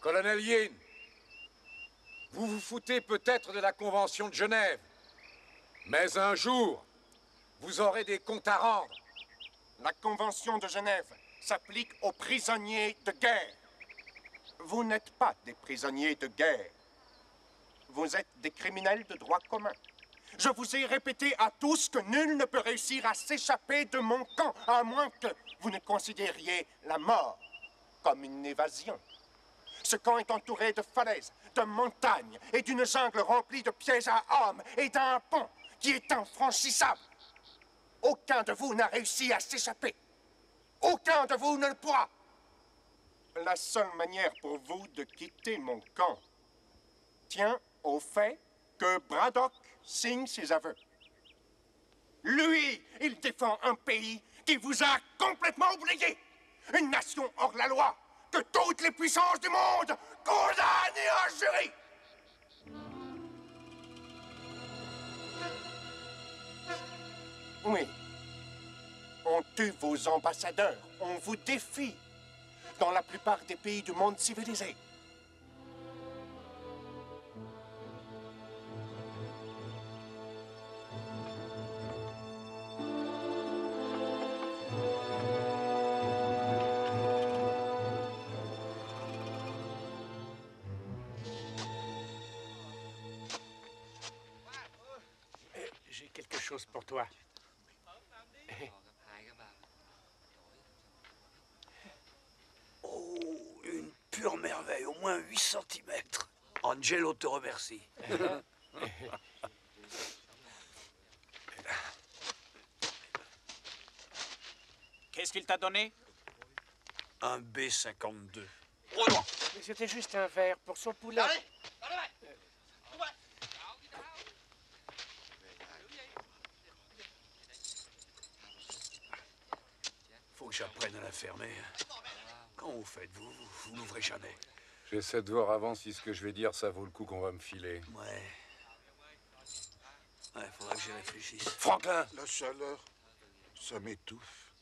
Colonel Yin, vous vous foutez peut-être de la Convention de Genève, mais un jour, vous aurez des comptes à rendre. La Convention de Genève s'applique aux prisonniers de guerre. Vous n'êtes pas des prisonniers de guerre. Vous êtes des criminels de droit commun. Je vous ai répété à tous que nul ne peut réussir à s'échapper de mon camp, à moins que vous ne considériez la mort comme une évasion. Ce camp est entouré de falaises, de montagnes et d'une jungle remplie de pièges à hommes et d'un pont qui est infranchissable. Aucun de vous n'a réussi à s'échapper. Aucun de vous ne le pourra. La seule manière pour vous de quitter mon camp tient au fait que Braddock signe ses aveux. Lui, il défend un pays qui vous a complètement oublié. Une nation hors la loi que toutes les puissances du monde condamnent et injurient. Oui. On tue vos ambassadeurs, on vous défie dans la plupart des pays du monde civilisé. J'ai quelque chose pour toi. Oh, une pure merveille, au moins 8 cm. Angelo te remercie. Qu'est-ce qu'il t'a donné? Un B-52. Mais c'était juste un verre pour son poulet. Faut que j'apprenne à la fermer. Quand vous faites, vous n'ouvrez jamais. J'essaie de voir avant si ce que je vais dire, ça vaut le coup qu'on va me filer. Ouais. Ouais, faudrait que j'y réfléchisse. Franklin! La chaleur, ça m'étouffe.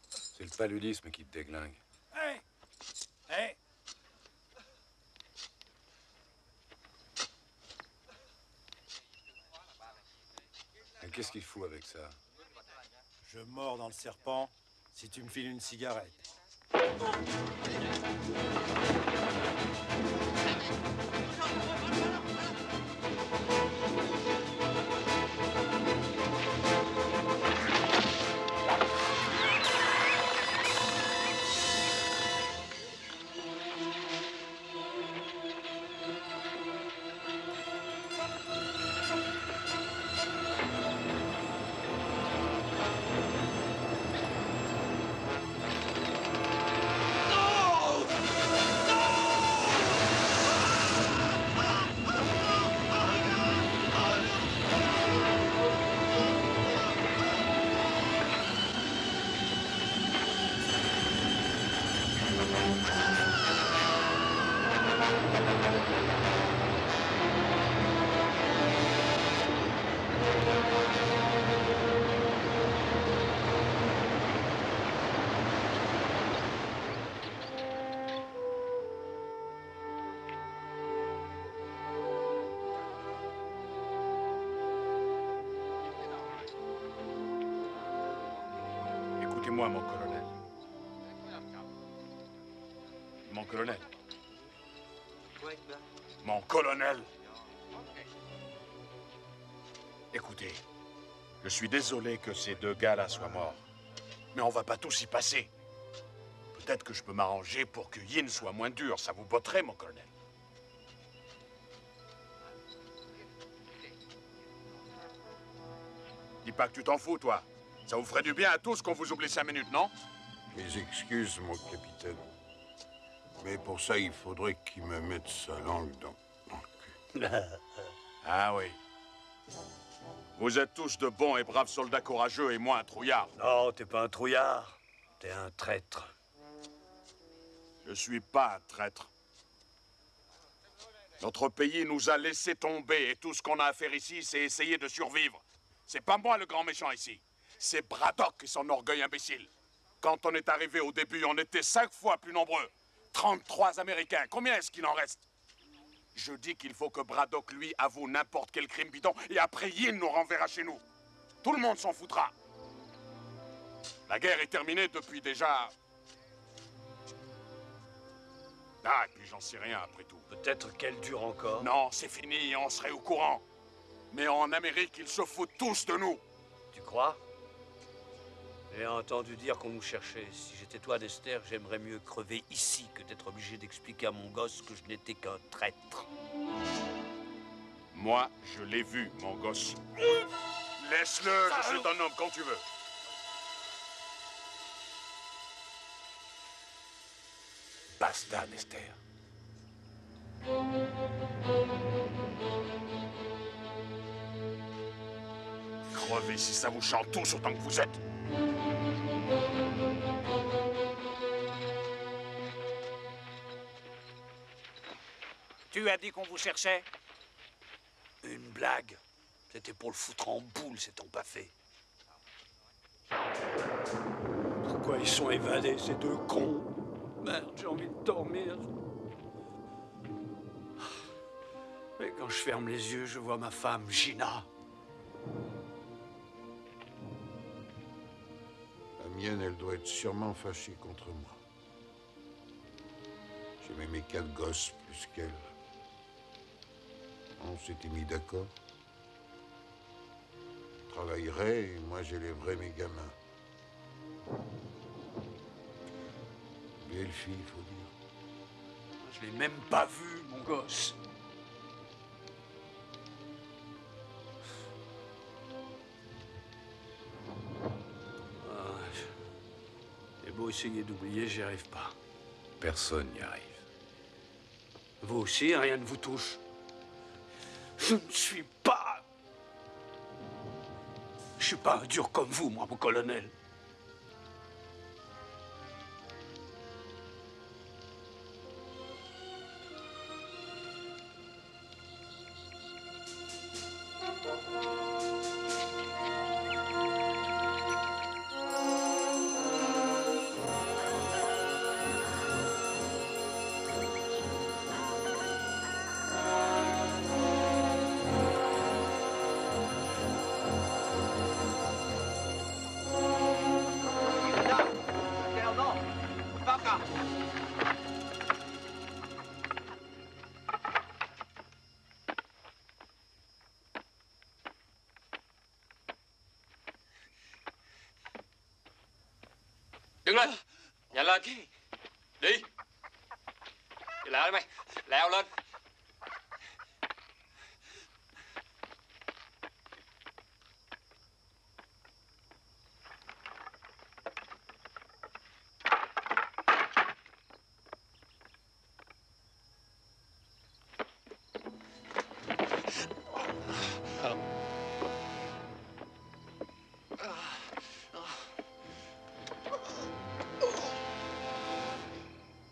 C'est le paludisme qui te déglingue. Hé! Hé! Et qu'est-ce qu'il fout avec ça? Je mords dans le serpent si tu me files une cigarette. Écoutez-moi, mon colonel. Mon colonel. Mon colonel. Écoutez, je suis désolé que ces deux gars-là soient morts. Mais on va pas tous y passer. Peut-être que je peux m'arranger pour que Yin soit moins dur. Ça vous botterait, mon colonel. Dis pas que tu t'en fous, toi. Ça vous ferait du bien à tous qu'on vous oublie 5 minutes, non? Mes excuses, mon capitaine. Mais pour ça, il faudrait qu'il me mette sa langue dans le cul. Ah oui. Vous êtes tous de bons et braves soldats courageux et moi un trouillard. Non, t'es pas un trouillard. T'es un traître. Je suis pas un traître. Notre pays nous a laissé tomber et tout ce qu'on a à faire ici, c'est essayer de survivre. C'est pas moi le grand méchant ici. C'est Braddock et son orgueil imbécile. Quand on est arrivé au début, on était 5 fois plus nombreux. 33 Américains. Combien est-ce qu'il en reste? Je dis qu'il faut que Braddock, lui, avoue n'importe quel crime bidon, et après Yin nous renverra chez nous. Tout le monde s'en foutra. La guerre est terminée depuis déjà... Ah, et puis j'en sais rien après tout. Peut-être qu'elle dure encore. Non, c'est fini, on serait au courant. Mais en Amérique, ils se foutent tous de nous. Tu crois? J'ai entendu dire qu'on nous cherchait. Si j'étais toi, Dexter, j'aimerais mieux crever ici que d'être obligé d'expliquer à mon gosse que je n'étais qu'un traître. Moi, je l'ai vu, mon gosse. Laisse-le, je suis ton homme quand tu veux. Basta, Dexter. Crevez si ça vous chante tous autant que vous êtes. Tu as dit qu'on vous cherchait? Une blague. C'était pour le foutre en boule, c'est ton pas fait. Pourquoi ils sont évadés, ces deux cons? Merde, j'ai envie de dormir. Mais quand je ferme les yeux, je vois ma femme, Gina. La mienne, elle doit être sûrement fâchée contre moi. J'aimais mes 4 gosses plus qu'elle. On s'était mis d'accord. Je travaillerais et moi j'élèverais mes gamins. Belle fille, faut dire. Je l'ai même pas vu, mon gosse. J'ai beau essayer d'oublier, j'y arrive pas. Personne n'y arrive. Vous aussi, rien ne vous touche. Je ne suis pas... Je suis pas un dur comme vous, moi, mon colonel. Đứng lên, nhanh lên. Đi. Đi lại mày, leo lên.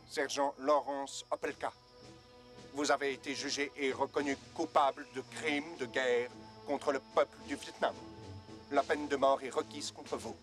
Sergent Lawrence Opelka, vous avez été jugé et reconnu coupable de crimes de guerre contre le peuple du Vietnam. La peine de mort est requise contre vous.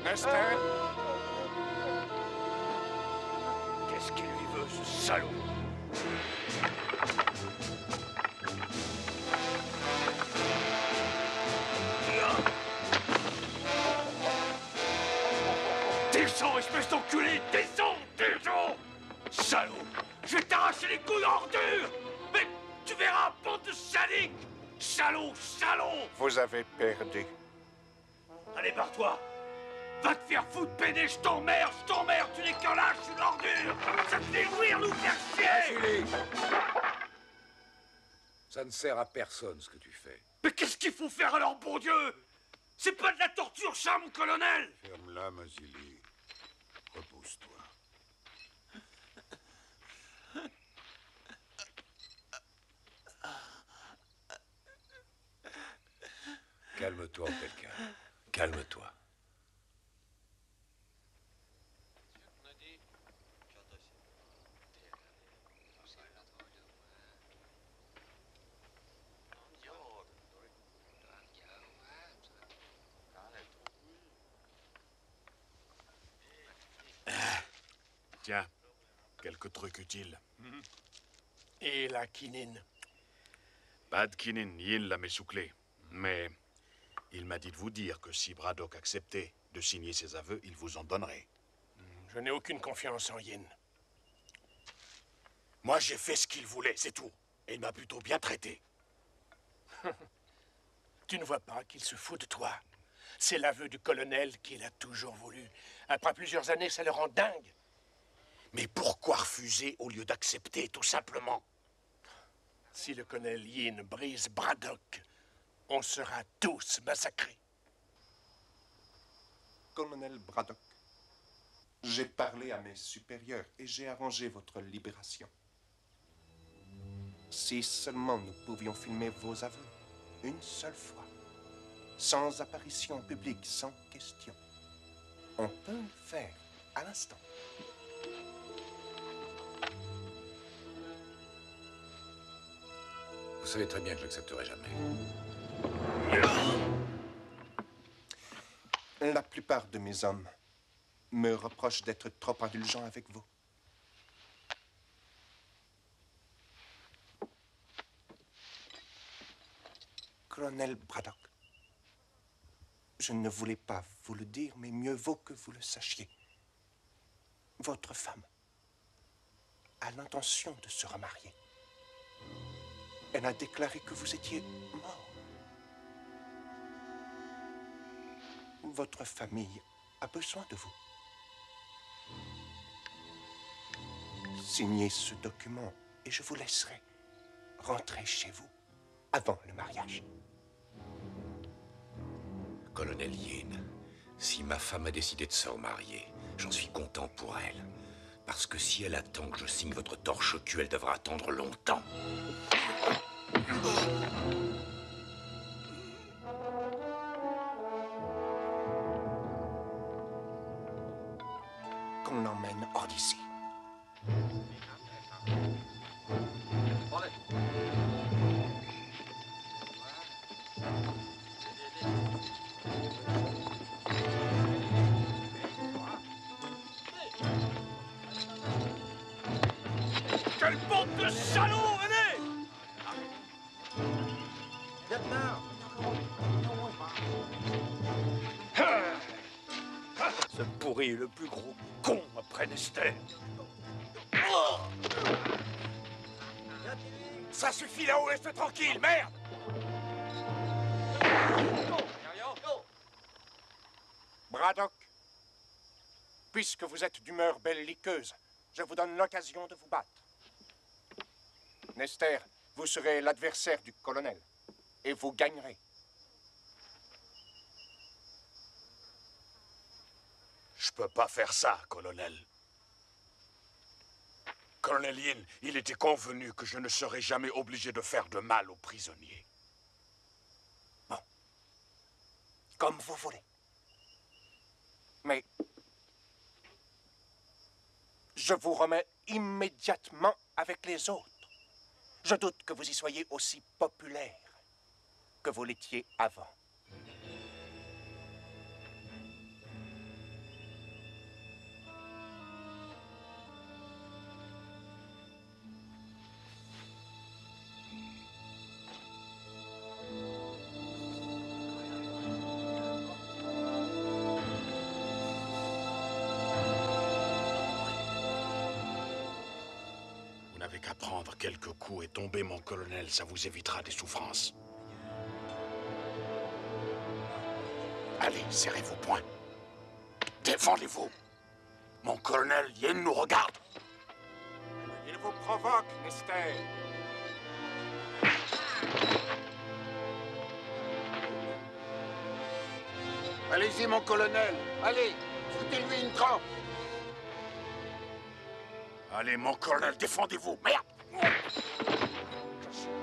Dexter? Qu'est-ce qu'il lui veut, ce salaud? Descends, espèce d'enculé! Descends! Descends! Salaud! Je vais t'arracher les couilles en ordure! Mais tu verras, bande de sadiques! Salaud, salaud! Vous avez perdu. Allez, barre-toi! Va te faire foutre, pédé, je t'emmerde, tu n'es qu'un lâche, une ordure! Ça te fait jouir, nous faire chier! Julie! Ça ne sert à personne, ce que tu fais. Mais qu'est-ce qu'il faut faire alors, bon Dieu? C'est pas de la torture, ça, mon colonel! Ferme-la, Mazili. Repose-toi. Calme-toi, Opelka. Calme-toi. Tiens, quelques trucs utiles. Et la quinine? Pas de quinine, Yin l'a messouclé. Mais il m'a dit de vous dire que si Braddock acceptait de signer ses aveux, il vous en donnerait. Je n'ai aucune confiance en Yin. Moi, j'ai fait ce qu'il voulait, c'est tout. Et il m'a plutôt bien traité. Tu ne vois pas qu'il se fout de toi? C'est l'aveu du colonel qu'il a toujours voulu. Après plusieurs années, ça le rend dingue. Mais pourquoi refuser au lieu d'accepter, tout simplement? Si le colonel Yin brise Braddock, on sera tous massacrés. Colonel Braddock, j'ai parlé à mes supérieurs et j'ai arrangé votre libération. Si seulement nous pouvions filmer vos aveux, une seule fois, sans apparition publique, sans question. On peut le faire à l'instant. Vous savez très bien que je n'accepterai jamais. La plupart de mes hommes me reprochent d'être trop indulgent avec vous. Colonel Braddock, je ne voulais pas vous le dire, mais mieux vaut que vous le sachiez. Votre femme a l'intention de se remarier. Elle a déclaré que vous étiez mort. Votre famille a besoin de vous. Signez ce document et je vous laisserai rentrer chez vous avant le mariage. Colonel Yin, si ma femme a décidé de se remarier, j'en suis content pour elle. Parce que si elle attend que je signe votre torche au cul, elle devra attendre longtemps. Qu'on l'emmène hors d'ici. Quelle bande de salauds, venez! Ce pourri est le plus gros con après Nester. Ça suffit là-haut, laisse-le tranquille, merde! Braddock, puisque vous êtes d'humeur belliqueuse, je vous donne l'occasion de vous battre. Nester, vous serez l'adversaire du colonel, et vous gagnerez. Je peux pas faire ça, colonel. Colonel Yin, il était convenu que je ne serais jamais obligé de faire de mal aux prisonniers. Bon. Comme vous voulez. Mais je vous remets immédiatement avec les autres. Je doute que vous y soyez aussi populaire que vous l'étiez avant. Vous n'avez qu'à prendre quelques coups et tomber, mon colonel, ça vous évitera des souffrances. serrez vos poings. Défendez-vous. Mon colonel Yin nous regarde. Il vous provoque, Nester. Allez-y, mon colonel. Allez, foutez-lui une trempe. Allez, mon colonel, défendez-vous. Merde!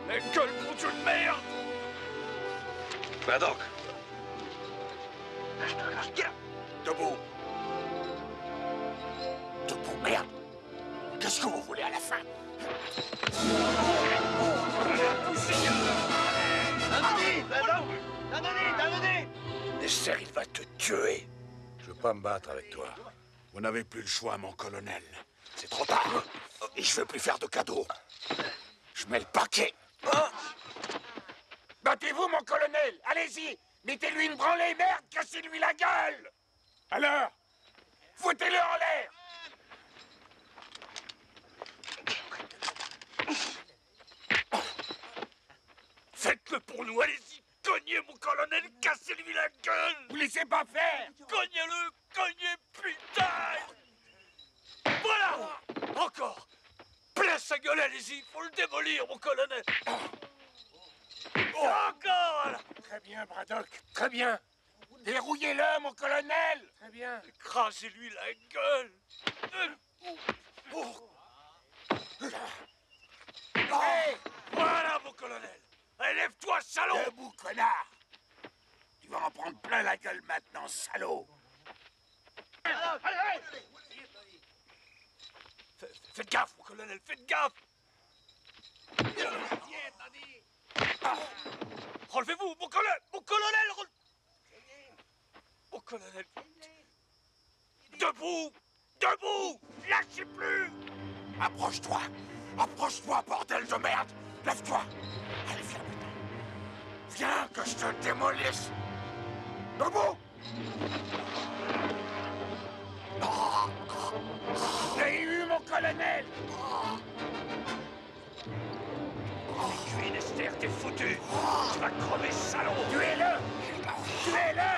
La gueule, mon Dieu de merde! Braddock, Debout. Debout, merde. Qu'est-ce que vous voulez à la fin? Nester, il va te tuer. Je veux pas me battre avec toi. Vous n'avez plus le choix, mon colonel. C'est trop tard. Et je veux plus faire de cadeaux. Je mets le paquet. Battez-vous, mon colonel. Allez-y. Mettez-lui une branlée, merde. Cassez-lui la gueule. Alors, foutez-le en l'air. Faites-le pour nous, allez-y! Cognez, mon colonel, cassez-lui la gueule! Vous laissez pas faire. Cognez-le! Cognez, putain! Voilà! Encore! Plein sa gueule, allez-y! Faut le démolir, mon colonel! Encore! Là. Très bien, Braddock. Très bien. Dérouillez-le, mon colonel. Très bien. Écrasez-lui la gueule! Hey, Voilà, mon colonel! Allez, lève-toi, salaud! debout, connard. Tu vas en prendre plein la gueule maintenant, salaud. Faites gaffe, mon colonel, faites gaffe! Relevez-vous, mon colonel! Mon colonel! Mon colonel! Debout! Debout! Lâchez plus! Approche-toi. Approche-toi, bordel de merde. Lève-toi. Allez, viens maintenant. Viens que je te démolisse. Debout. J'ai eu, mon colonel. Tu es Nester, t'es foutu! Tu vas crever, salaud! Tuez-le. Tuez-le.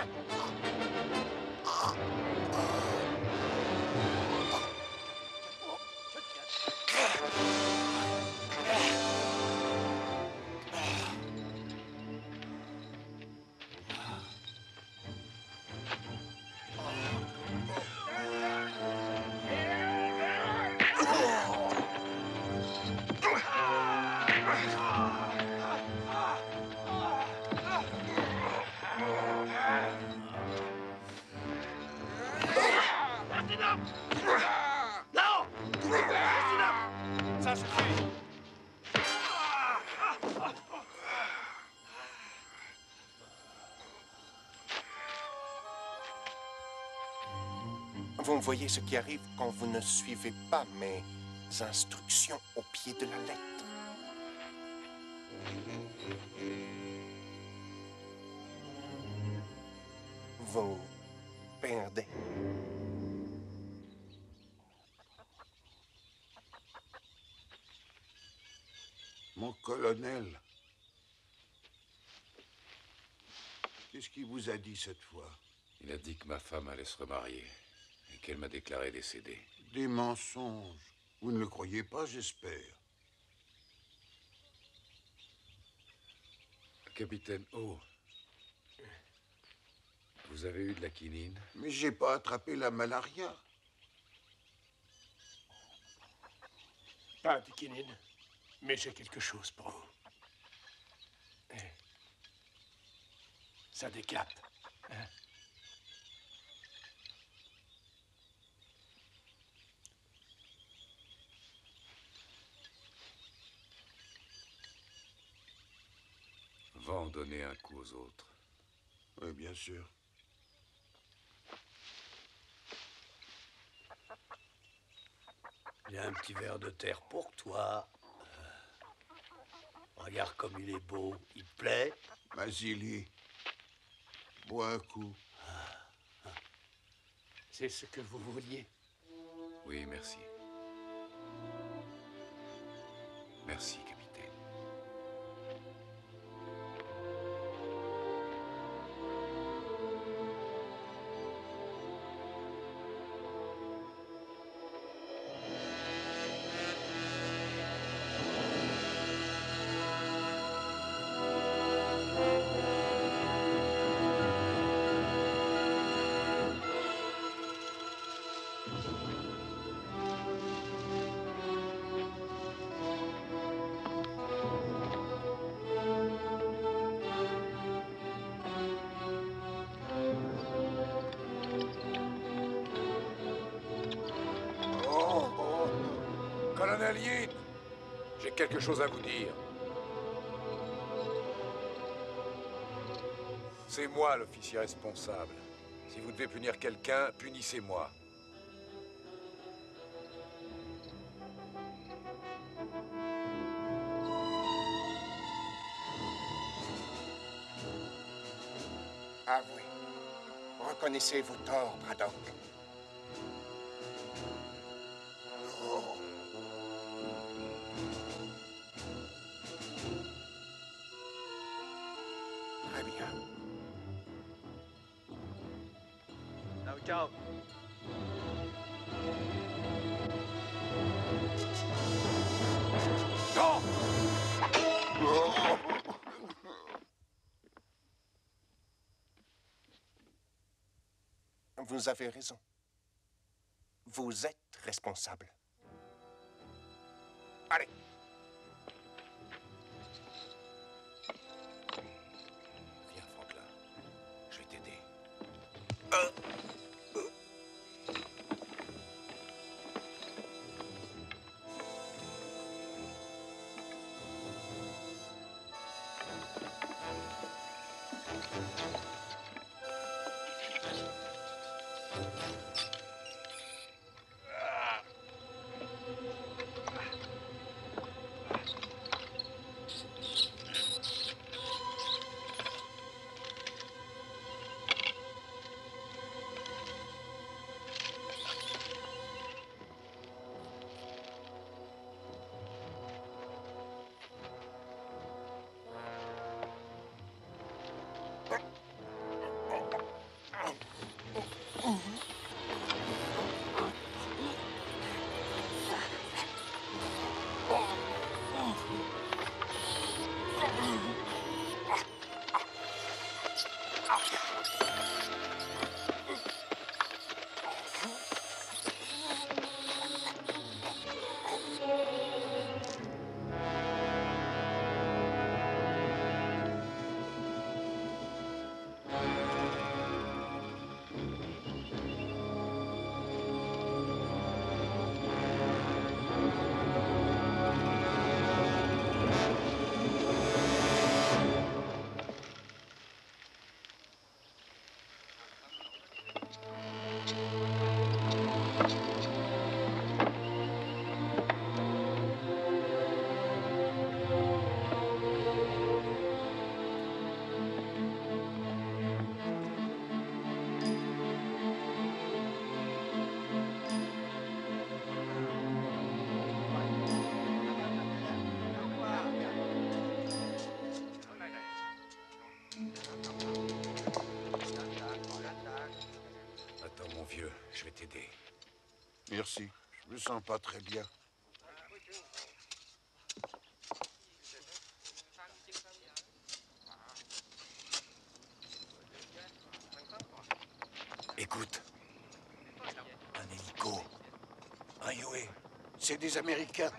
Non! Ça suffit! Vous voyez ce qui arrive quand vous ne suivez pas mes instructions au pied de la lettre. Vous perdez. Mon colonel, qu'est-ce qu'il vous a dit cette fois? Il a dit que ma femme allait se remarier et qu'elle m'a déclaré décédée. Des mensonges. Vous ne le croyez pas, j'espère. Capitaine O, vous avez eu de la quinine? Mais j'ai pas attrapé la malaria. Pas de quinine, mais j'ai quelque chose pour vous. Ça décape. Hein? Va en donner un coup aux autres. Oui, bien sûr. Il y a un petit verre de terre pour toi. Regarde comme il est beau. Il te plaît? Vasily, bois un coup. C'est ce que vous vouliez. Oui, merci. Merci, capitaine. Colonel Yin, j'ai quelque chose à vous dire. C'est moi l'officier responsable. Si vous devez punir quelqu'un, punissez-moi. Avouez. Reconnaissez vos torts, Braddock. Très bien. Ciao. Non! Vous avez raison. Vous êtes responsable. Allez. Viens, Franklin. Je vais t'aider. Attends, mon vieux, je vais t'aider. Merci. Je me sens pas très bien. Écoute. Un hélico. Un Yue. C'est des Américains.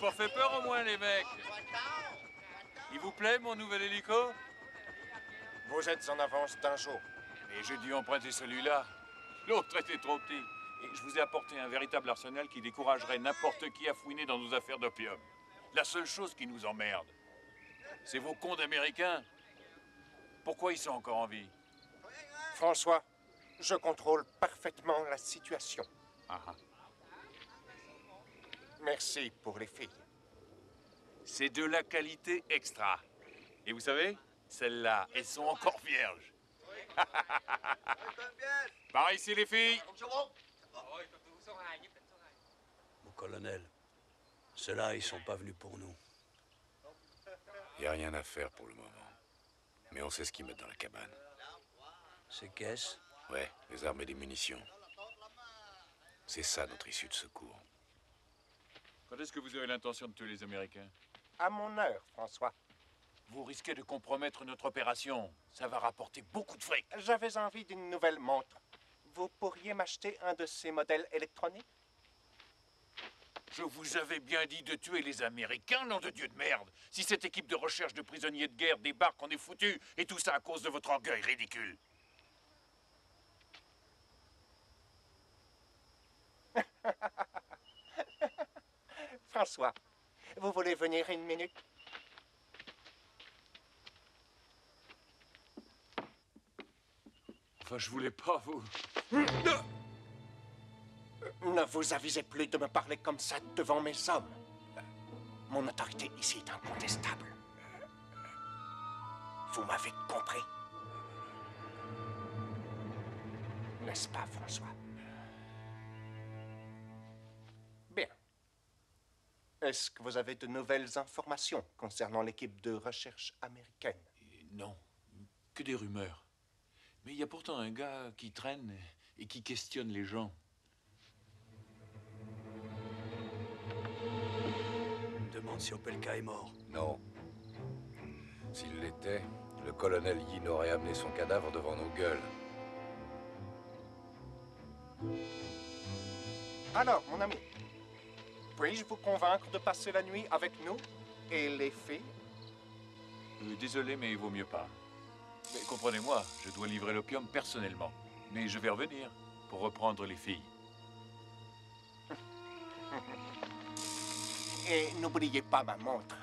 pas fait peur au moins, les mecs. Il vous plaît, mon nouvel hélico? Vous êtes en avance d'un jour. Et j'ai dû emprunter celui-là. L'autre était trop petit. Et je vous ai apporté un véritable arsenal qui découragerait n'importe qui à fouiner dans nos affaires d'opium. La seule chose qui nous emmerde, c'est vos cons d'Américains. Pourquoi ils sont encore en vie? François, je contrôle parfaitement la situation. Ah ah. Merci pour les filles. C'est de la qualité extra. Et vous savez, celles-là, elles sont encore vierges. Par ici, les filles. Mon colonel, ceux-là, ils sont pas venus pour nous. Il n'y a rien à faire pour le moment. Mais on sait ce qu'ils mettent dans la cabane. Ces caisses? Ouais, les armes et les munitions. C'est ça notre issue de secours. Quand est-ce que vous avez l'intention de tuer les Américains? À mon heure, François. Vous risquez de compromettre notre opération. Ça va rapporter beaucoup de fric. J'avais envie d'une nouvelle montre. Vous pourriez m'acheter un de ces modèles électroniques? Je vous avais bien dit de tuer les Américains, nom de Dieu de merde. Si cette équipe de recherche de prisonniers de guerre débarque, on est foutu. Et tout ça à cause de votre orgueil ridicule. François, vous voulez venir une minute? Enfin, je voulais pas vous... Ne vous avisez plus de me parler comme ça devant mes hommes. Mon autorité ici est incontestable. Vous m'avez compris? N'est-ce pas, François? Bien. Est-ce que vous avez de nouvelles informations concernant l'équipe de recherche américaine? Non, que des rumeurs. Mais il y a pourtant un gars qui traîne et qui questionne les gens. Je me demande si Opelka est mort. Non. S'il l'était, le colonel Yin aurait amené son cadavre devant nos gueules. Alors, mon ami, puis-je vous convaincre de passer la nuit avec nous et les filles? Désolé, mais il vaut mieux pas. Mais comprenez-moi, je dois livrer l'opium personnellement. Mais je vais revenir pour reprendre les filles. Et n'oubliez pas ma montre.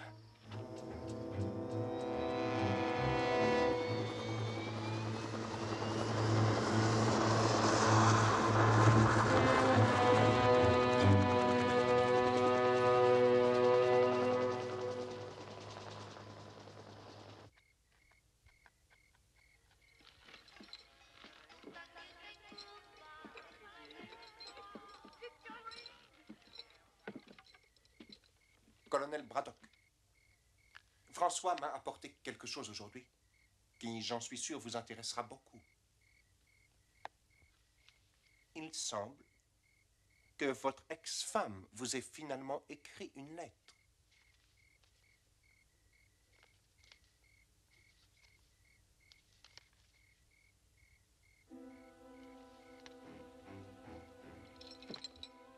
Colonel Braddock, François m'a apporté quelque chose aujourd'hui qui, j'en suis sûr, vous intéressera beaucoup. Il semble que votre ex-femme vous ait finalement écrit une lettre.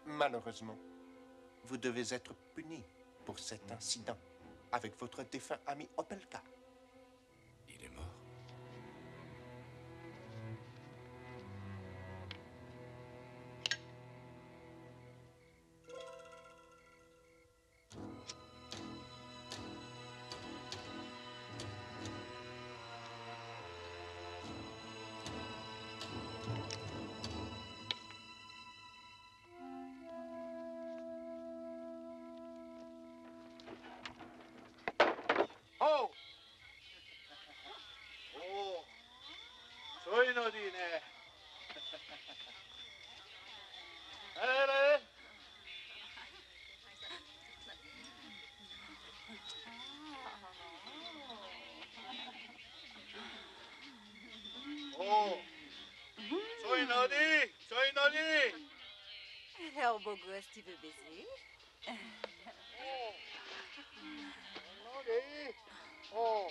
Malheureusement, vous devez être puni pour cet incident avec votre défunt ami Opelka. Il est mort. Oh! Oh! Soy Nodine. Allez! Oh! Soy Nodi! Soy Nodi! Alors, beau gosse, tu veux baiser? Oh! Nodi! Oh!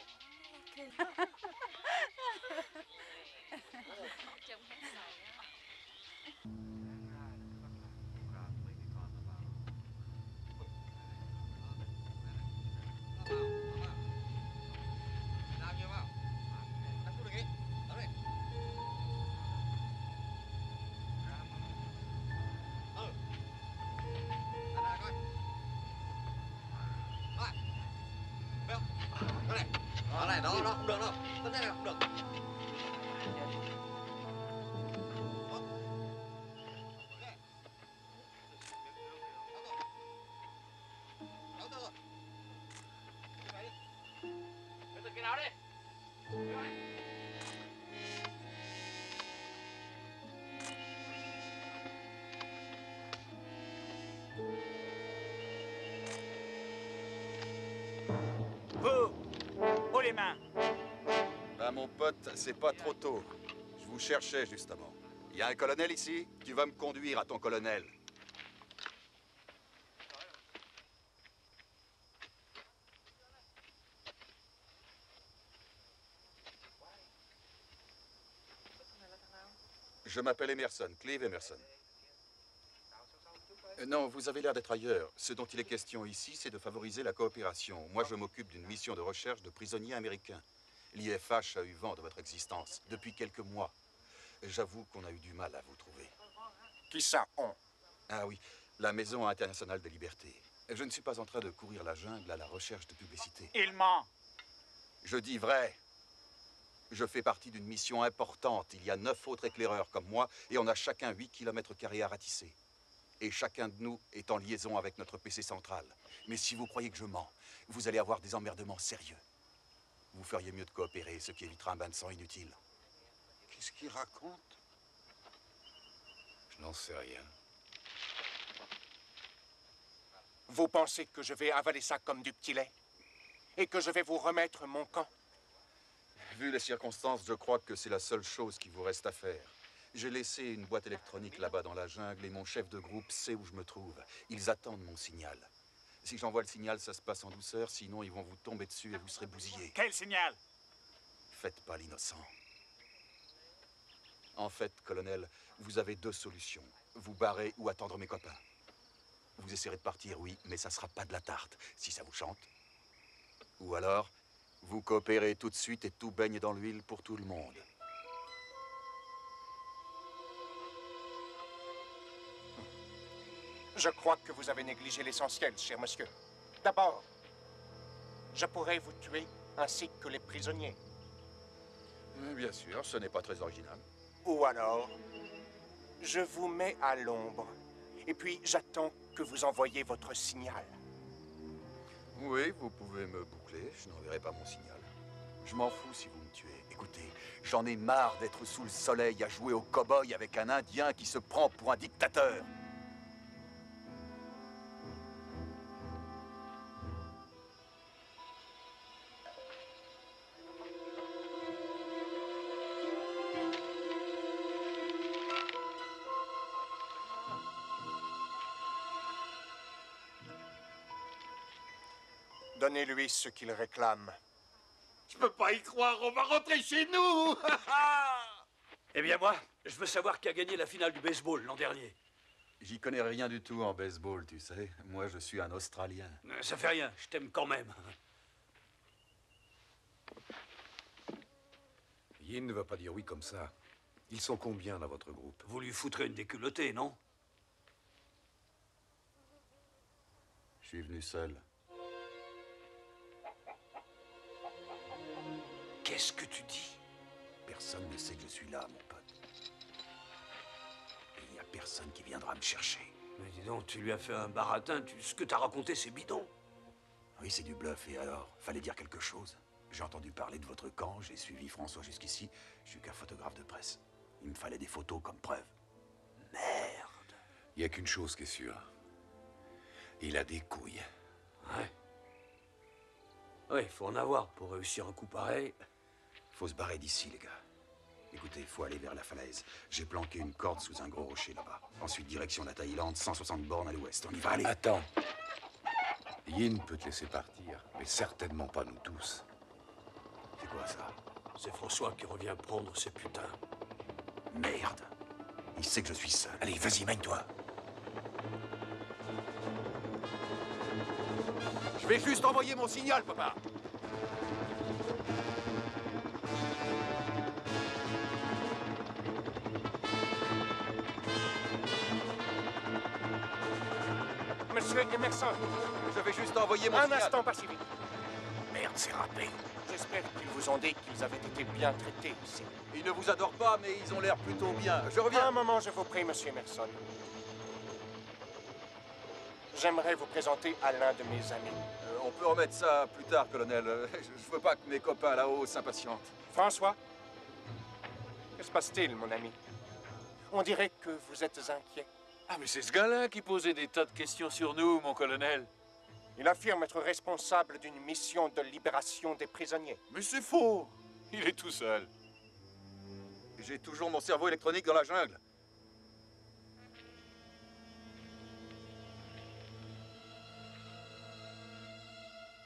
Đó này, đó, không được đâu. Thế này là không được. Cái nào đi. Vous, haut les mains. Ben, mon pote, c'est pas trop tôt. Je vous cherchais, justement. Il y a un colonel ici? Tu vas me conduire à ton colonel. Je m'appelle Emerson, Clive Emerson. Non, vous avez l'air d'être ailleurs. Ce dont il est question ici, c'est de favoriser la coopération. Moi, je m'occupe d'une mission de recherche de prisonniers américains. L'IFH a eu vent de votre existence depuis quelques mois. J'avoue qu'on a eu du mal à vous trouver. Qui ça, on? Ah oui, la Maison internationale de liberté. Je ne suis pas en train de courir la jungle à la recherche de publicité. Il ment. Je dis vrai. Je fais partie d'une mission importante. Il y a 9 autres éclaireurs comme moi et on a chacun 8 km² à ratisser. Et chacun de nous est en liaison avec notre PC central. Mais si vous croyez que je mens, vous allez avoir des emmerdements sérieux. Vous feriez mieux de coopérer, ce qui évitera un bain de sang inutile. Qu'est-ce qu'il raconte? Je n'en sais rien. Vous pensez que je vais avaler ça comme du petit lait? Et que je vais vous remettre mon camp? Vu les circonstances, je crois que c'est la seule chose qui vous reste à faire. J'ai laissé une boîte électronique là-bas dans la jungle et mon chef de groupe sait où je me trouve. Ils attendent mon signal. Si j'envoie le signal, ça se passe en douceur, sinon ils vont vous tomber dessus et vous serez bousillés. Quel signal? Faites pas l'innocent. En fait, colonel, vous avez 2 solutions. Vous barrer ou attendre mes copains. Vous essaierez de partir, oui, mais ça sera pas de la tarte, si ça vous chante. Ou alors, vous coopérez tout de suite et tout baigne dans l'huile pour tout le monde. Je crois que vous avez négligé l'essentiel, cher monsieur. D'abord, je pourrais vous tuer ainsi que les prisonniers. Bien sûr, ce n'est pas très original. Ou alors, je vous mets à l'ombre. Et puis, j'attends que vous envoyiez votre signal. Oui, vous pouvez me boucler, je n'enverrai pas mon signal. Je m'en fous si vous me tuez. Écoutez, j'en ai marre d'être sous le soleil à jouer au cow-boy avec un Indien qui se prend pour un dictateur. Donnez-lui ce qu'il réclame. Je peux pas y croire, on va rentrer chez nous. Eh bien moi, je veux savoir qui a gagné la finale du baseball l'an dernier. J'y connais rien du tout en baseball, tu sais. Moi, je suis un Australien. Ça fait rien, je t'aime quand même. Yin ne va pas dire oui comme ça. Ils sont combien dans votre groupe? Vous lui foutrez une déculottée, non? Je suis venu seul. Qu'est-ce que tu dis? Personne ne sait que je suis là, mon pote. Et il n'y a personne qui viendra me chercher. Mais dis donc, tu lui as fait un baratin, ce que t'as raconté, c'est bidon. Oui, c'est du bluff, et alors? Fallait dire quelque chose. J'ai entendu parler de votre camp, j'ai suivi François jusqu'ici. Je suis qu'un photographe de presse. Il me fallait des photos comme preuve. Merde. Il n'y a qu'une chose qui est sûre. Il a des couilles. Ouais. Ouais, il faut en avoir pour réussir un coup pareil. Faut se barrer d'ici, les gars. Écoutez, il faut aller vers la falaise. J'ai planqué une corde sous un gros rocher là-bas. Ensuite, direction la Thaïlande, 160 bornes à l'ouest. On y va, aller. Attends. Yin peut te laisser partir, mais certainement pas nous tous. C'est quoi ça? C'est François qui revient prendre ses putains. Merde. Il sait que je suis seul. Allez, vas-y, mène-toi. Je vais juste envoyer mon signal, papa. Monsieur Emerson, je vais juste envoyer mon un signal. instant, pas si vite. Merde, c'est râpé. Je j'espère qu'ils vous ont dit qu'ils avaient été bien traités ici. Ils ne vous adorent pas, mais ils ont l'air plutôt bien. Je reviens. Un moment, je vous prie, monsieur Emerson. J'aimerais vous présenter à l'un de mes amis. On peut remettre ça plus tard, colonel. Je veux pas que mes copains là-haut s'impatientent. François, que se passe-t-il, mon ami? On dirait que vous êtes inquiet. Ah, mais c'est ce gars-là qui posait des tas de questions sur nous, mon colonel. Il affirme être responsable d'une mission de libération des prisonniers. Mais c'est faux. Il est tout seul. J'ai toujours mon cerveau électronique dans la jungle.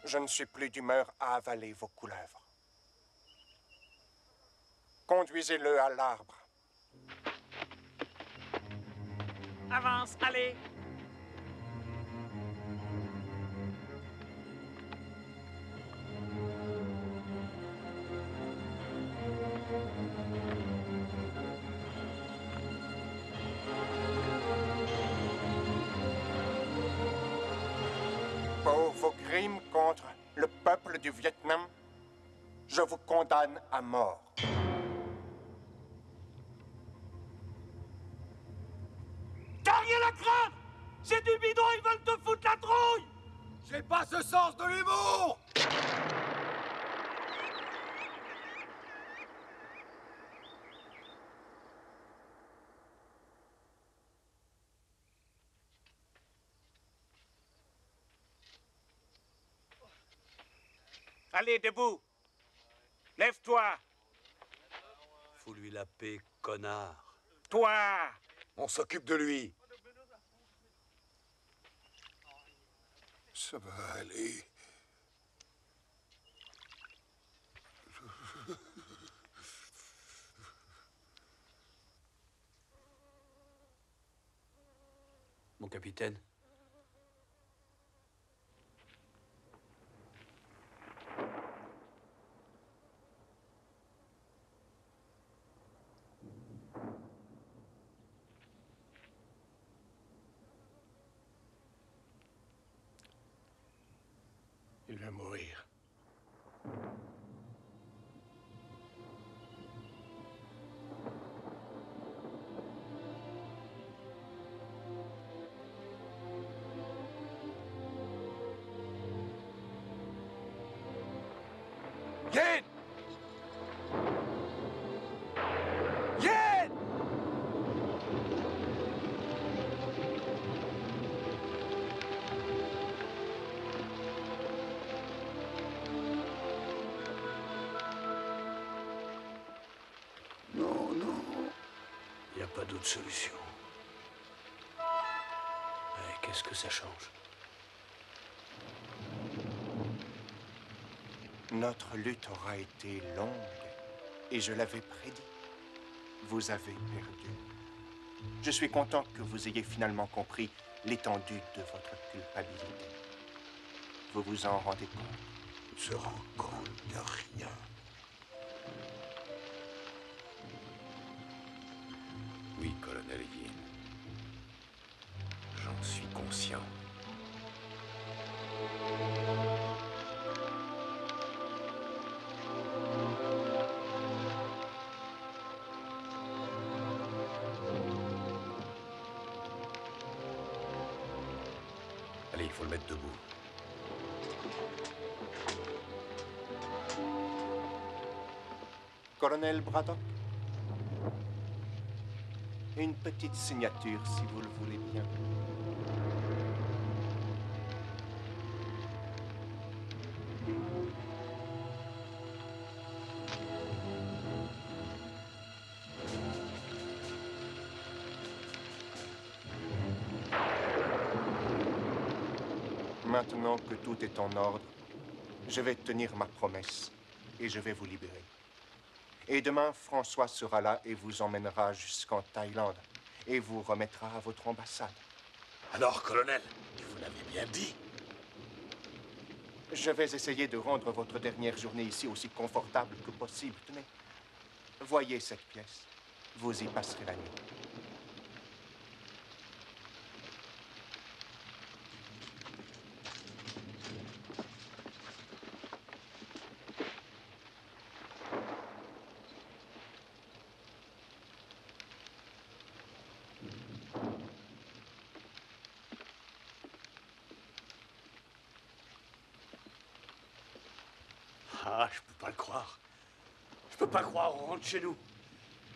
Je ne suis plus d'humeur à avaler vos couleuvres. Conduisez-le à l'arbre. Avance, allez. Pour vos crimes contre le peuple du Vietnam, je vous condamne à mort. T'as rien à craindre! C'est du bidon, ils veulent te foutre la trouille! J'ai pas ce sens de l'humour! Allez, debout! Lève-toi! Fous lui la paix, connard. Toi! On s'occupe de lui. Ça va aller. Mon capitaine. Il va mourir. Yen! Yen! Non, non. Il n'y a pas d'autre solution. Et qu'est-ce que ça change? Notre lutte aura été longue, et je l'avais prédit. Vous avez perdu. Je suis content que vous ayez finalement compris l'étendue de votre culpabilité. Vous vous en rendez compte? On se rend compte de rien. Oui, colonel Yin. J'en suis conscient. Allez, il faut le mettre debout. Colonel Braddock? Une petite signature, si vous le voulez bien. Maintenant que tout est en ordre, je vais tenir ma promesse et je vais vous libérer. Et demain, François sera là et vous emmènera jusqu'en Thaïlande et vous remettra à votre ambassade. Alors, colonel, vous l'avez bien dit. Je vais essayer de rendre votre dernière journée ici aussi confortable que possible. Tenez, voyez cette pièce. Vous y passerez la nuit. Ah, je peux pas le croire. Je peux pas croire, on rentre chez nous.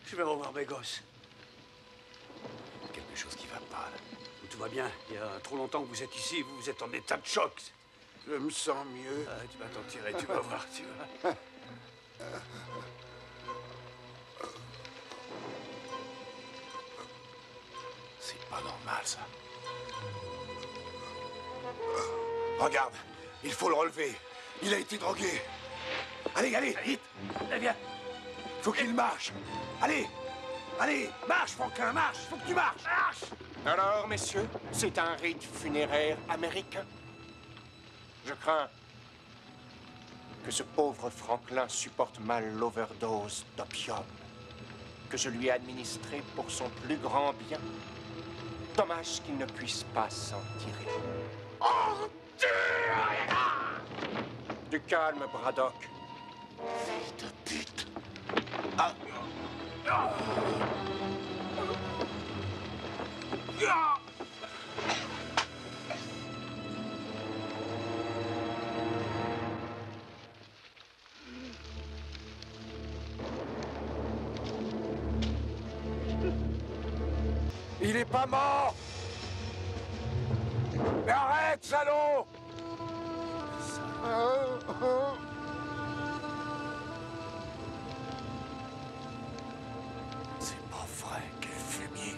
Je vais revoir mes gosses. Quelque chose qui va pas, là. Tout va bien. Il y a trop longtemps que vous êtes ici, vous êtes en état de choc. Je me sens mieux. Ah, tu vas t'en tirer, tu vas voir, tu vas. C'est pas normal, ça. Regarde, il faut le relever. Il a été drogué. Allez, allez, vite. Allez, viens. Faut qu'il marche. Allez, allez, marche, Franklin, marche. Faut que tu marches. Marche. Alors, messieurs, c'est un rite funéraire américain. Je crains que ce pauvre Franklin supporte mal l'overdose d'opium que je lui ai administré pour son plus grand bien. Dommage qu'il ne puisse pas s'en tirer. Oh, Du calme, Braddock. fils de pute. Ah. Il est pas mort! Mais arrête, salaud! C'est pas vrai, quel fumier.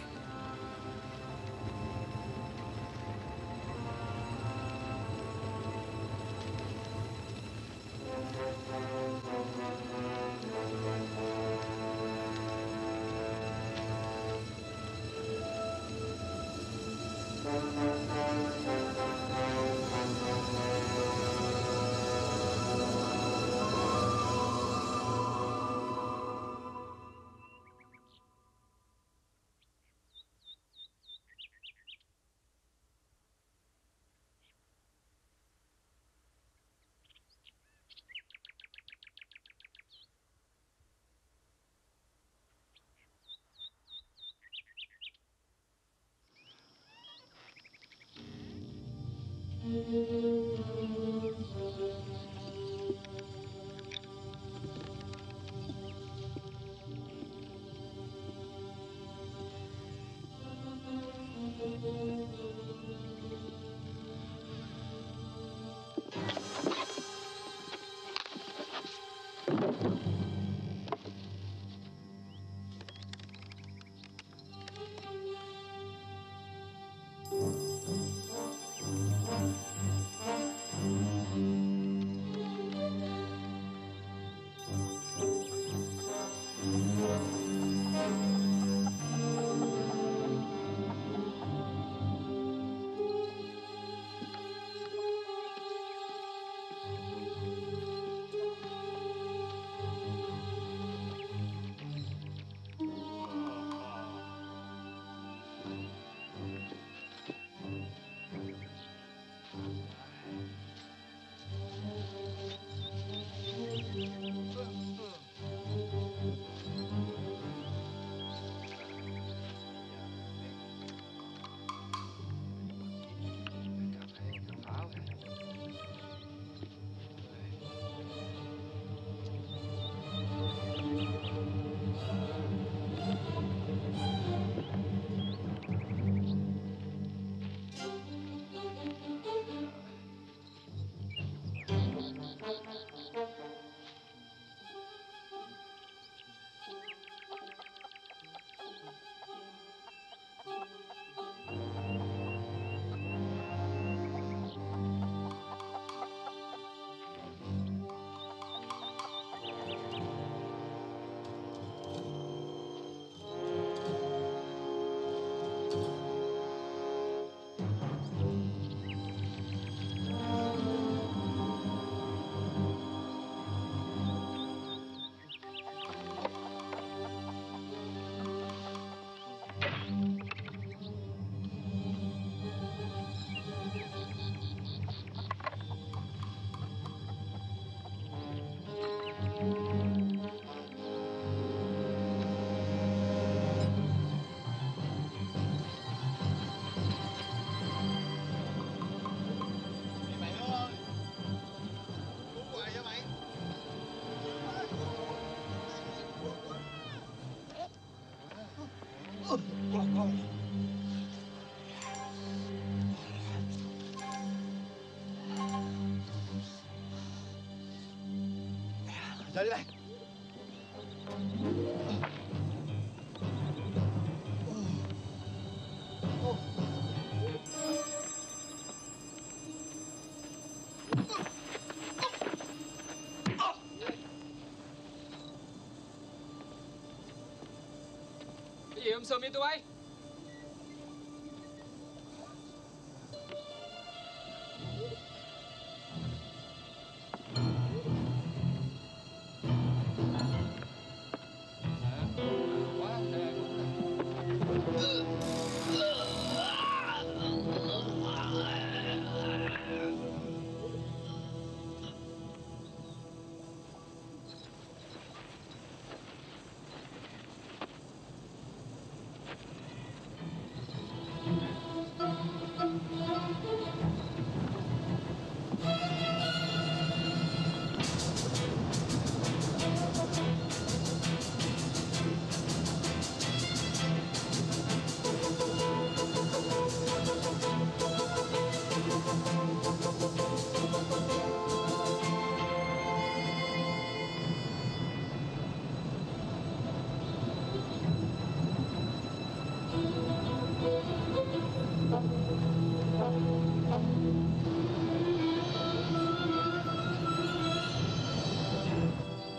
Cái gì ông Sơ mi tụi bay?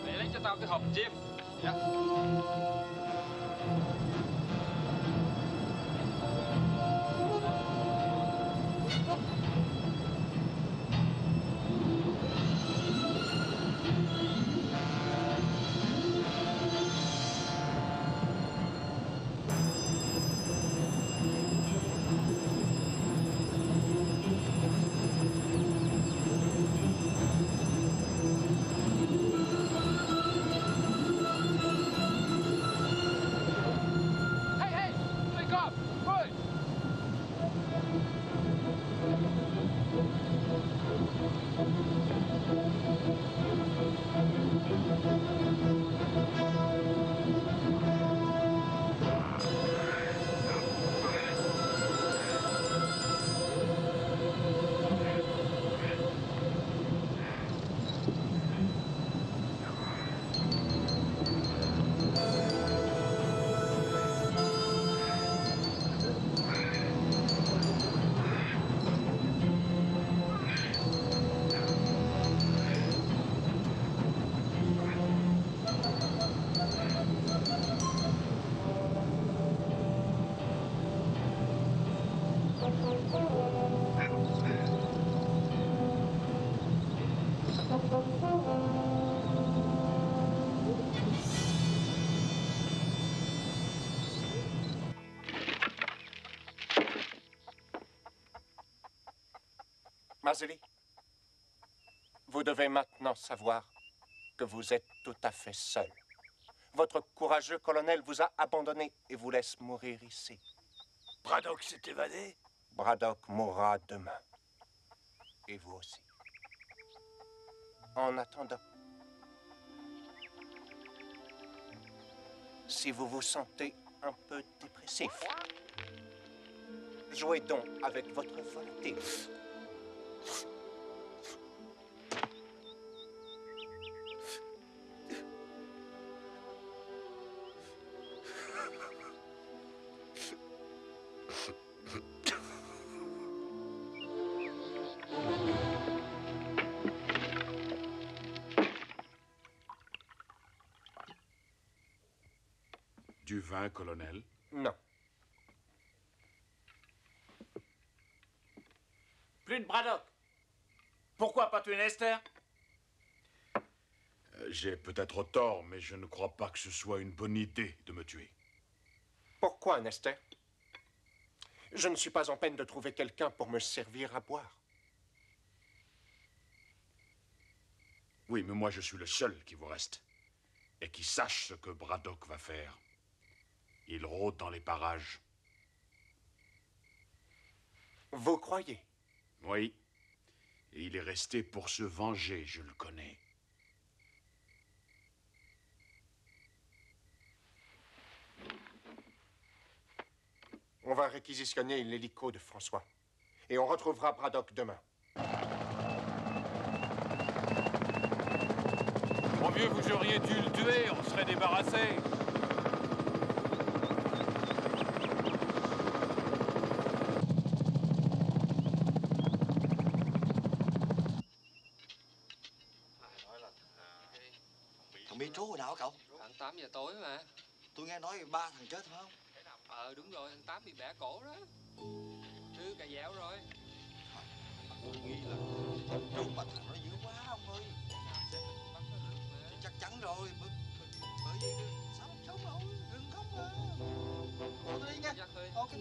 Mày lấy cho tao cái hộp chim. Dạ. Hey, hey! Wake up! Good! Marzeli, vous devez maintenant savoir que vous êtes tout à fait seul. Votre courageux colonel vous a abandonné et vous laisse mourir ici. Braddock s'est évadé? Braddock mourra demain. Et vous aussi. En attendant, si vous vous sentez un peu dépressif, jouez donc avec votre volonté. Du vin, colonel? Non. Plus de Braddock. Pourquoi pas tuer Nester? J'ai peut-être tort, mais je ne crois pas que ce soit une bonne idée de me tuer. Pourquoi, Nester? Je ne suis pas en peine de trouver quelqu'un pour me servir à boire. Oui, mais moi je suis le seul qui vous reste. Et qui sache ce que Braddock va faire. Il rôde dans les parages. Vous croyez? Oui. Et il est resté pour se venger, je le connais. va réquisitionner l'hélico de François. Et on retrouvera Braddock demain. Mon vieux, vous auriez dû le tuer, on serait débarrassé. Thằng Mitro hồi nào hả cậu? Khoảng 8 giờ tối mà. Tôi nghe nói 3 thằng chết phải không? Đúng rồi, thằng Tám bị bẻ cổ đó. Thư cà dẻo rồi. Tôi nghĩ là Mitro mà thằng nó dữ quá ông ơi. Chắc chắn rồi. Bởi vì sao không sống nổi, đừng khóc mà. Thôi tôi đi nha. Ok.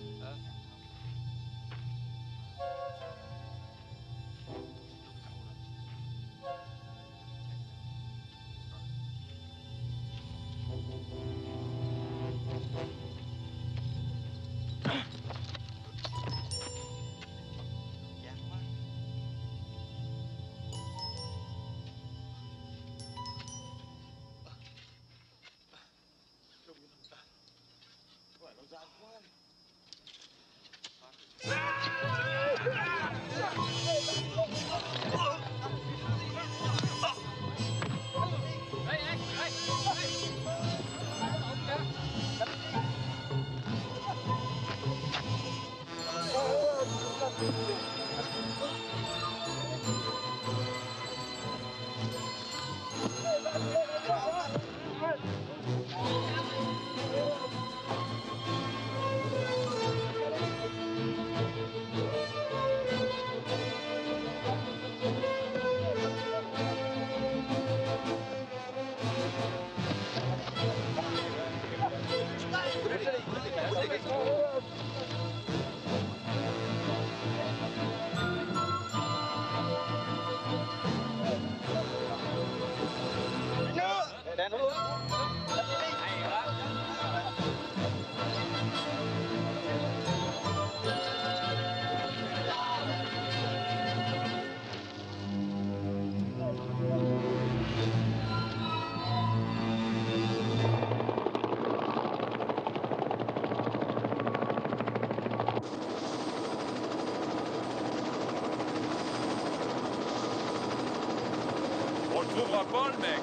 On le trouvera pas, le mec.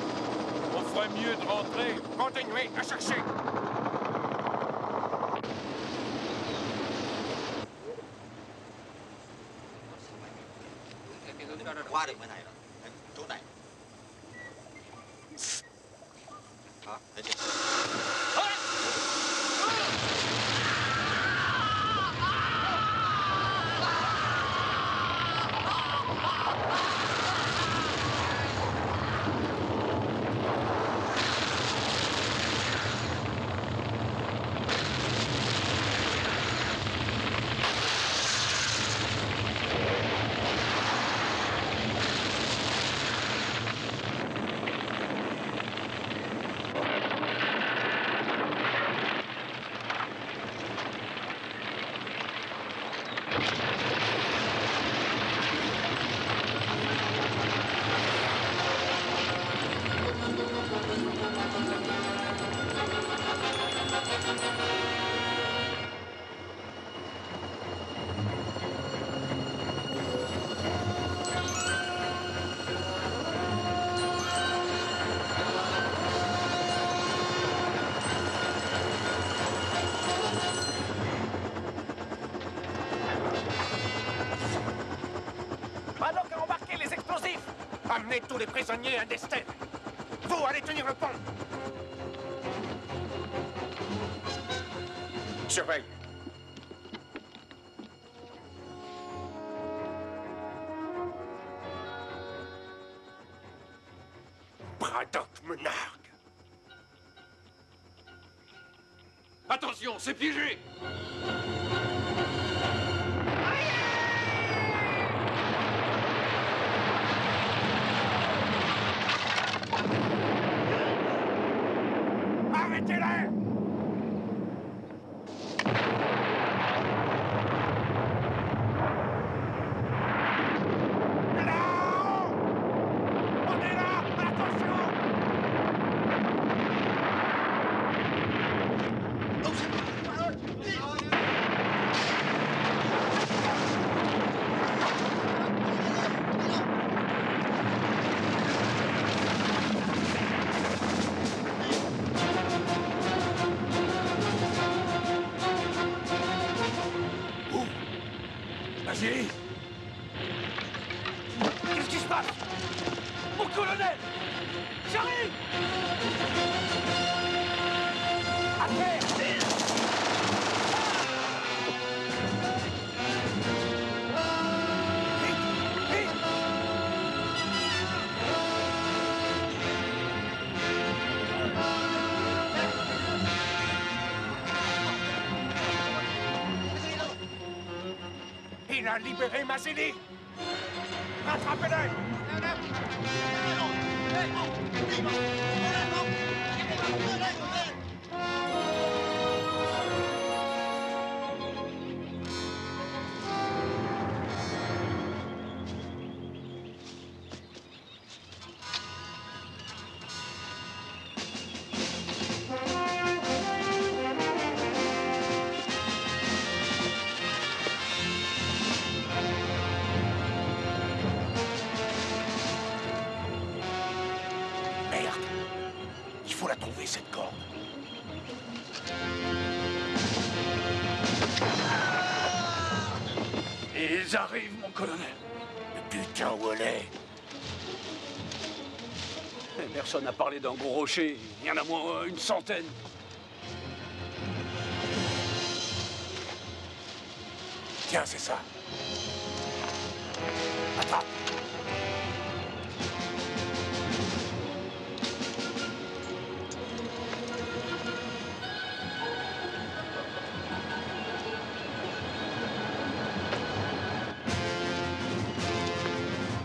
On ferait mieux de rentrer. Continuez à chercher. Qua được bên này rồi. Đấy, chỗ này. Đó, thấy chưa? Braddock a embarqué les explosifs. Amenez tous les prisonniers à Dester. Vous allez tenir le pont. Surveille. Braddock me nargue. Attention, c'est piégé. Arrêtez-les! Vasily! Qu'est-ce qui se passe? Mon colonel! J'arrive! À terre! Il a libéré Vasily! Rattrapez-le! Il faut la trouver, cette corde. Ils arrivent, mon colonel. Mais putain, où elle est? Personne n'a parlé d'un gros rocher. Il y en a moins une centaine. Tiens, c'est ça. Attrape.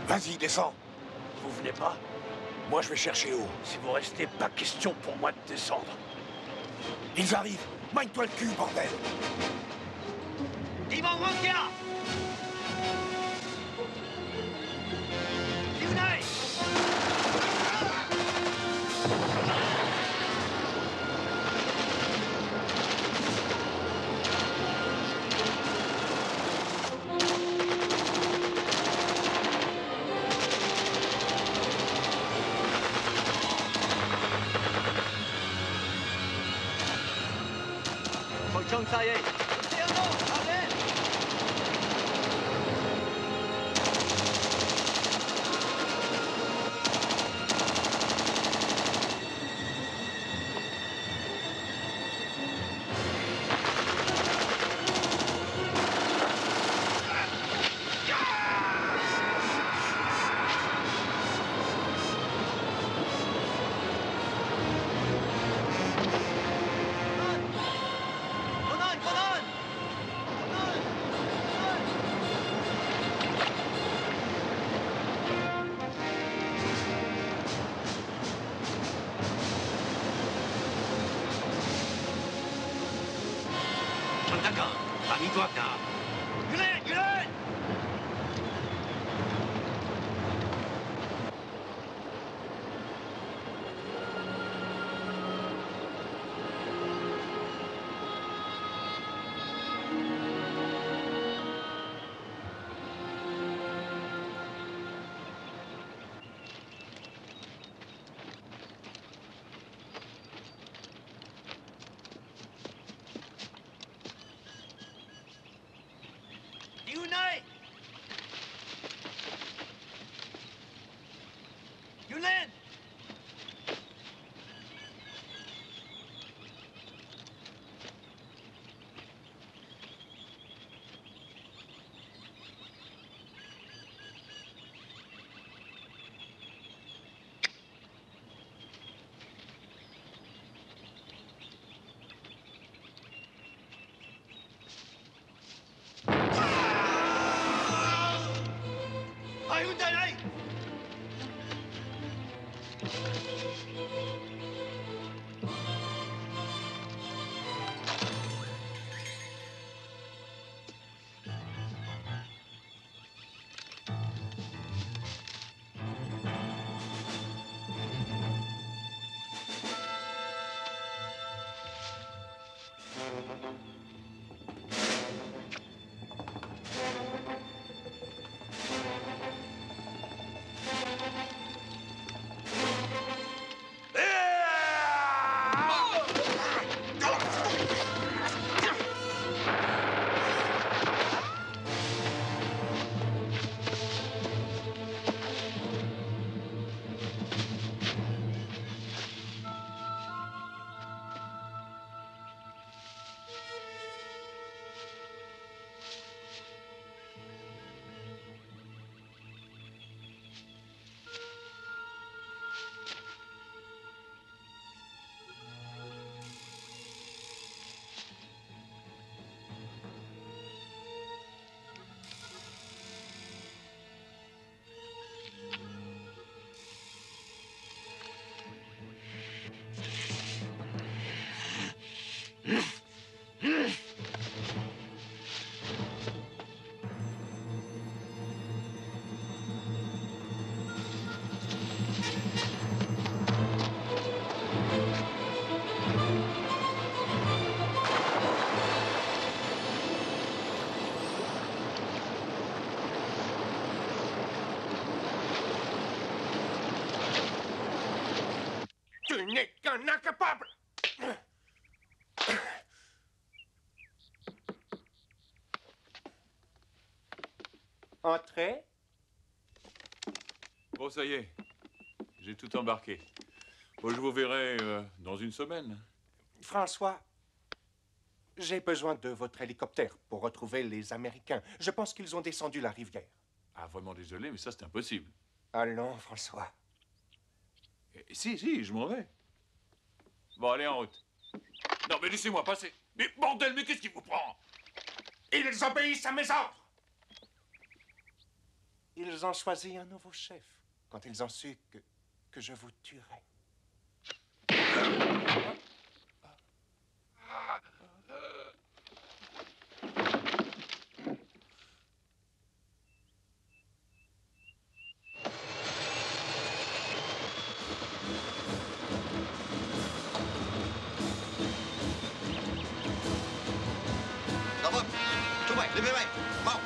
Vas-y, descends. Vous venez pas? Moi, je vais chercher haut. Si vous restez, pas question pour moi de descendre. Ils arrivent. Magne-toi le cul, bordel. qu'un incapable. Entrez. Bon, ça y est. J'ai tout embarqué. Bon, je vous verrai dans une semaine. François, j'ai besoin de votre hélicoptère pour retrouver les Américains. Je pense qu'ils ont descendu la rivière. Ah, vraiment désolé, mais ça, c'est impossible. Allons, François. Si, je m'en vais. Bon, allez, en route. Non, mais laissez-moi passer. Mais bordel, mais qu'est-ce qui vous prend? Ils obéissent à mes ordres. Ils ont choisi un nouveau chef quand ils ont su que je vous tuerais. Dạ vâng, chú Bảy lên máy bay, mau.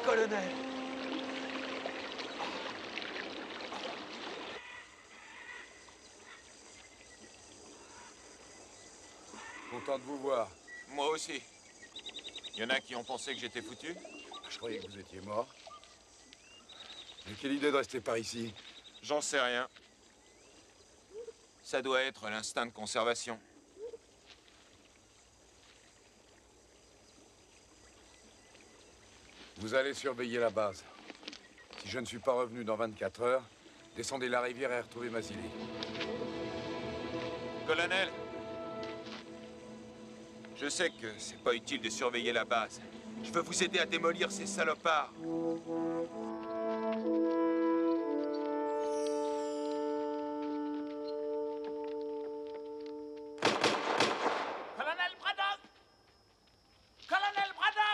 Colonel. Content de vous voir. Moi aussi. Il y en a qui ont pensé que j'étais foutu? Je croyais que vous étiez mort. Mais quelle idée de rester par ici? J'en sais rien. Ça doit être l'instinct de conservation. Vous allez surveiller la base. Si je ne suis pas revenu dans 24 heures, descendez la rivière et retrouvez Mazili. Colonel, je sais que c'est pas utile de surveiller la base. Je veux vous aider à démolir ces salopards. Colonel Braddock! Colonel Braddock!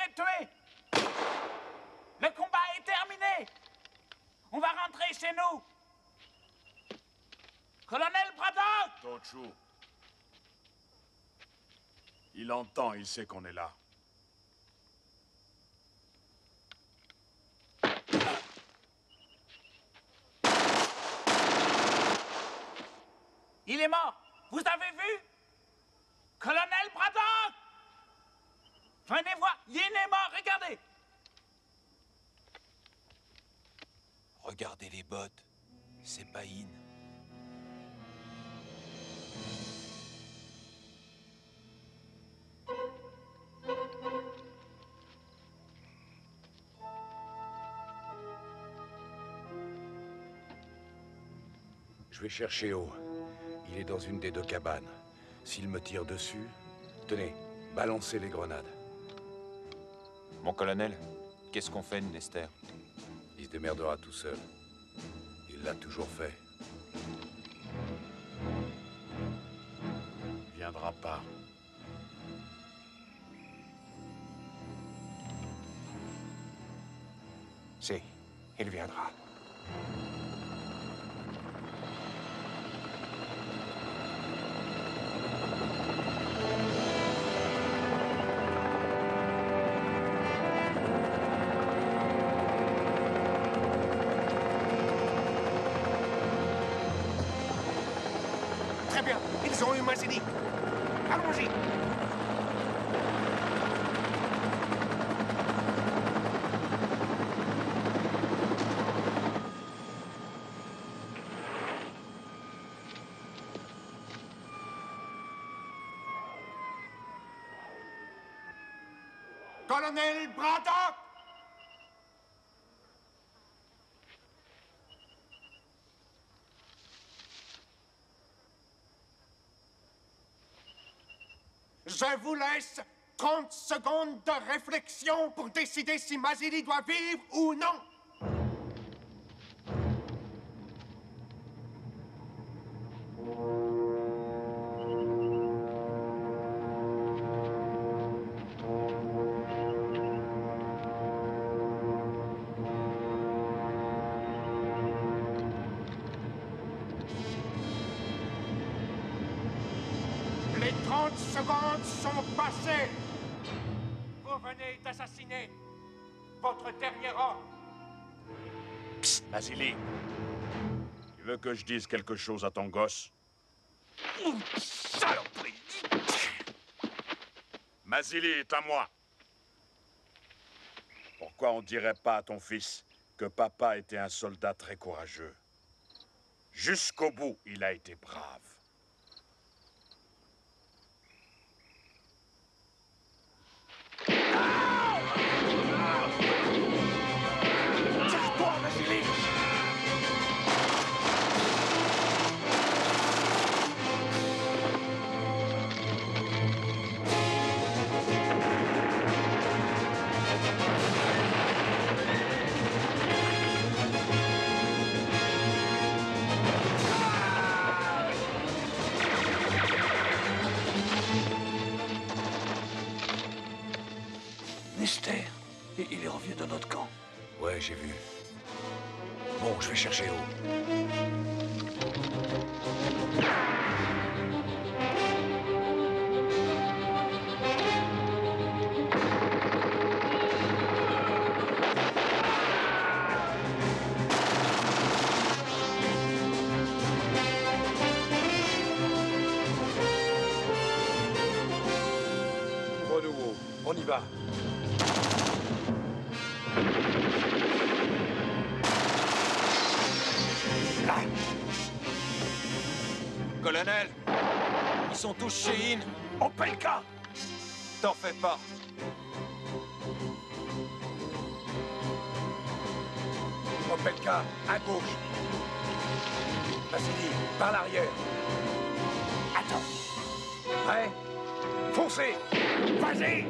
les tuer. Le combat est terminé. On va rentrer chez nous. Colonel Braddock! Tochu. Il entend, il sait qu'on est là. Il est mort. Vous avez vu? Colonel Braddock! Venez voir, Yin est mort, regardez. Regardez les bottes. C'est pas Yin. Je vais chercher O. Il est dans une des 2 cabanes. S'il me tire dessus, tenez, balancez les grenades. Mon colonel, qu'est-ce qu'on fait de Nester? Il se démerdera tout seul. Il l'a toujours fait. Il viendra pas. Si, il viendra. Très bien, ils ont eu Mazili. Allons-y. Colonel Braddock! Je vous laisse 30 secondes de réflexion pour décider si Mazili doit vivre ou non. Les 30 secondes sont passées. Vous venez d'assassiner votre dernier homme. Psst, Mazili. Tu veux que je dise quelque chose à ton gosse? Saloperie! Mazili est à moi. Pourquoi on dirait pas à ton fils que papa était un soldat très courageux? Jusqu'au bout, il a été brave. Tire-toi, Mazili! Nester, il est revenu dans notre camp. Ouais, j'ai vu. Bon, je vais chercher O. Ouvre-nous, O. On y va. Là. Colonel, ils sont tous chez In. Opelka! T'en fais pas. Opelka, à gauche. Mazili, par l'arrière. Attends. Prêt? Foncez! Vas-y!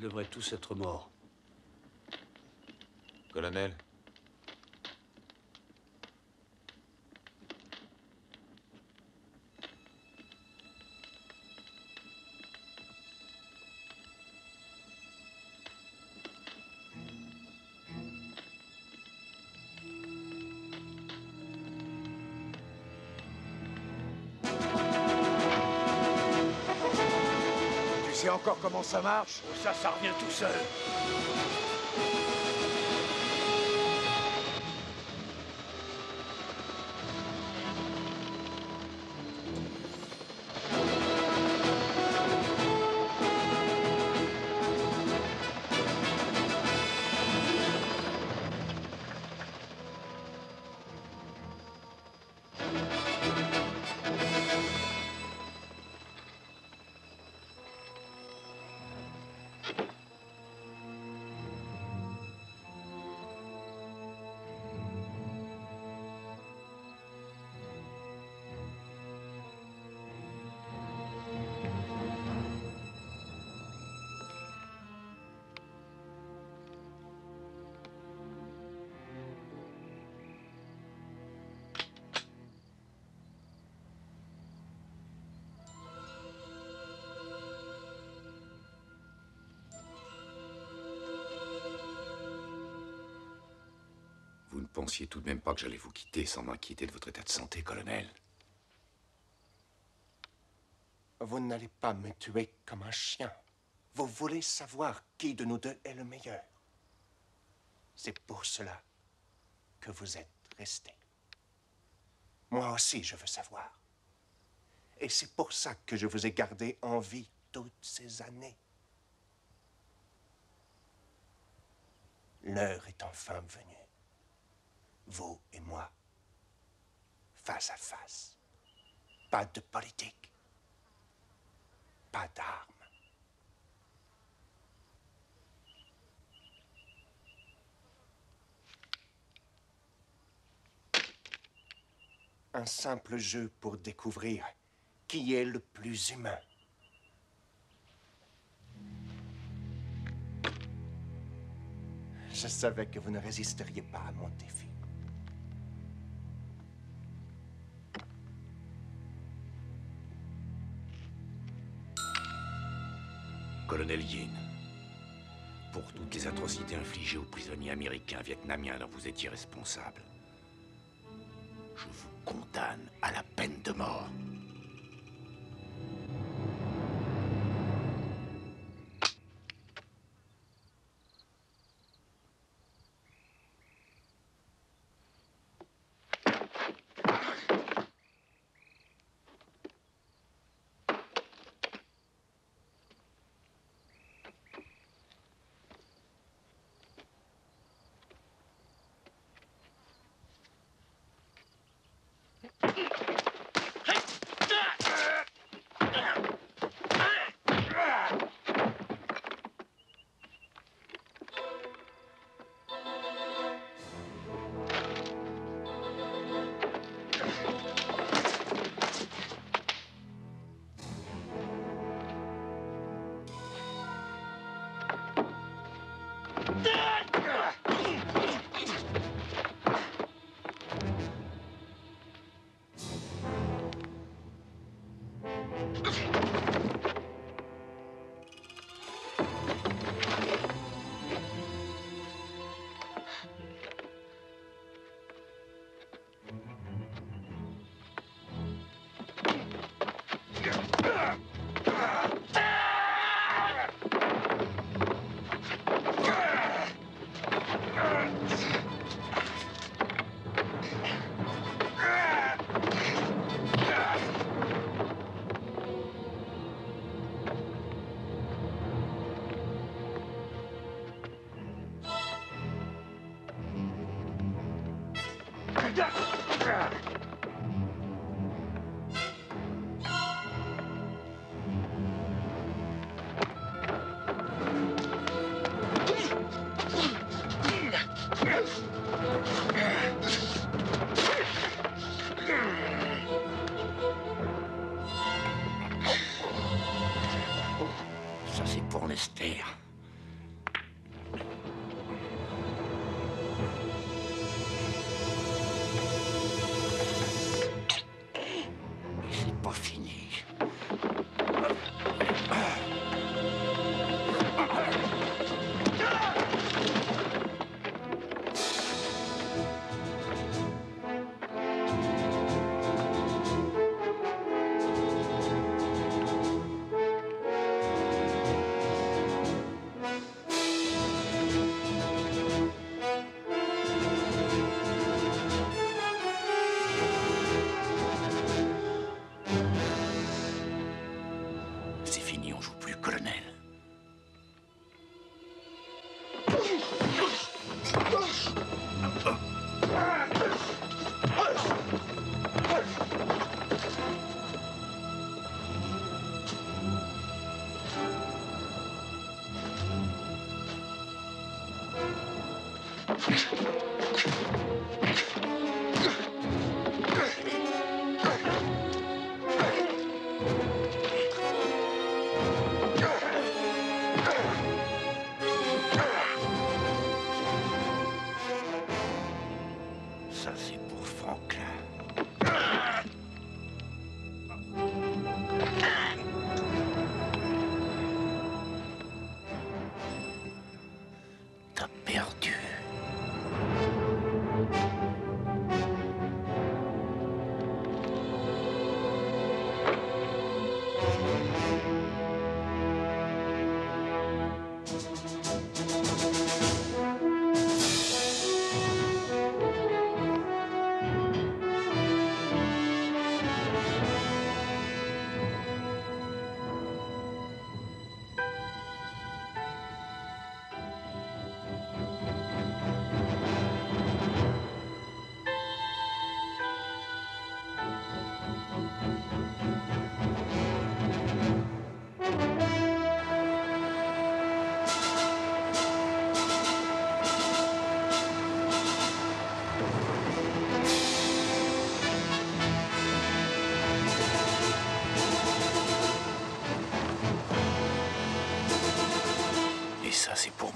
devraient tous être morts. Colonel. Tu sais encore comment ça marche? Ça revient tout seul. Vous ne pensiez tout de même pas que j'allais vous quitter sans m'inquiéter de votre état de santé, colonel? Vous n'allez pas me tuer comme un chien. Vous voulez savoir qui de nous deux est le meilleur. C'est pour cela que vous êtes resté. Moi aussi, je veux savoir. Et c'est pour ça que je vous ai gardé en vie toutes ces années. L'heure est enfin venue. Vous et moi, face à face. Pas de politique. Pas d'armes. Un simple jeu pour découvrir qui est le plus humain. Je savais que vous ne résisteriez pas à mon défi. Colonel Yin, pour toutes les atrocités infligées aux prisonniers américains vietnamiens dont vous étiez responsable, je vous condamne à la peine de mort. Ça, c'est pour Lester. pas fini. C'est fini, on joue plus, colonel. Ça, c'est pour Franklin. T'as perdu. Et ça, c'est pour